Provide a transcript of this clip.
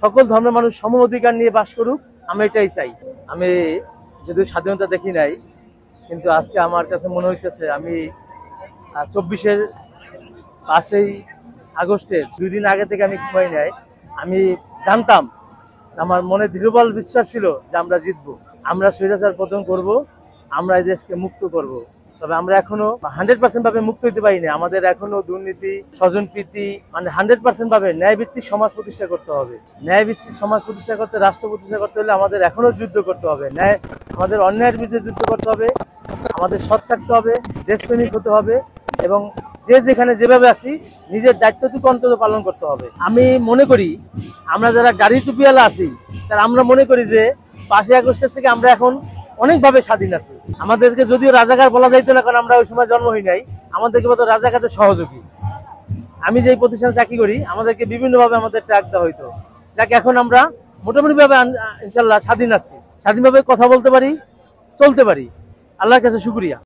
সকল ধর্মের মানুষ সম অধিকার নিয়ে বাস করুক, আমরা এটাই চাই। আমি যদিও স্বাধীনতা দেখি নাই, কিন্তু আজকে আমার কাছে মনে হইতেছে আমি 24-এর 5ই আগস্টের 2 দিন আগে থেকে আমি ঘুমাই নাই। আমি জানতাম, আমার মনে দৃঢ়বল বিশ্বাস ছিল যে আমরা জিতবো, আমরা স্বৈরাচার পতন করব, আমরা এই দেশকে মুক্ত করব। তবে আমরা এখনো 100% ভাবে মুক্ত হইতে পারিনি। আমাদের এখনো দুর্নীতি, স্বজনপ্রীতি, মানে 100% ভাবে ন্যায়ভিত্তিক সমাজ প্রতিষ্ঠা করতে হবে। ন্যায়ভিত্তিক সমাজ প্রতিষ্ঠা করতে, রাষ্ট্র প্রতিষ্ঠা করতে হলে আমাদের এখনো যুদ্ধ করতে হবে। আমাদের অন্যায়ের বিরুদ্ধে যুদ্ধ করতে হবে, আমাদের সৎ থাকতে হবে, দেশপ্রেমিক হতে হবে, এবং যে যেখানে যেভাবে আছি নিজের দায়িত্বটুকু অন্তত পালন করতে হবে। আমি মনে করি আমরা যারা গাড়ি টুপিওয়ালা আছি, তারা আমরা মনে করি যে 5ই আগস্টের থেকে আমরা এখন অনেকভাবে স্বাধীন আছি। আমাদেরকে যদিও রাজাকার বলা যাইতো না, কারণ আমরা ওই সময় জন্ম হই নাই, আমাদেরকে বলতো রাজাকারদের সহযোগী। আমি যেই প্রতিষ্ঠানে চাকরি করি, আমাদেরকে বিভিন্নভাবে আমাদের ট্র্যাক দেওয়া হইতো। যাকে এখন আমরা মোটামুটি ভাবে ইনশাল্লাহ স্বাধীন আছি, স্বাধীনভাবে কথা বলতে পারি, চলতে পারি। আল্লাহর কাছে শুকরিয়া।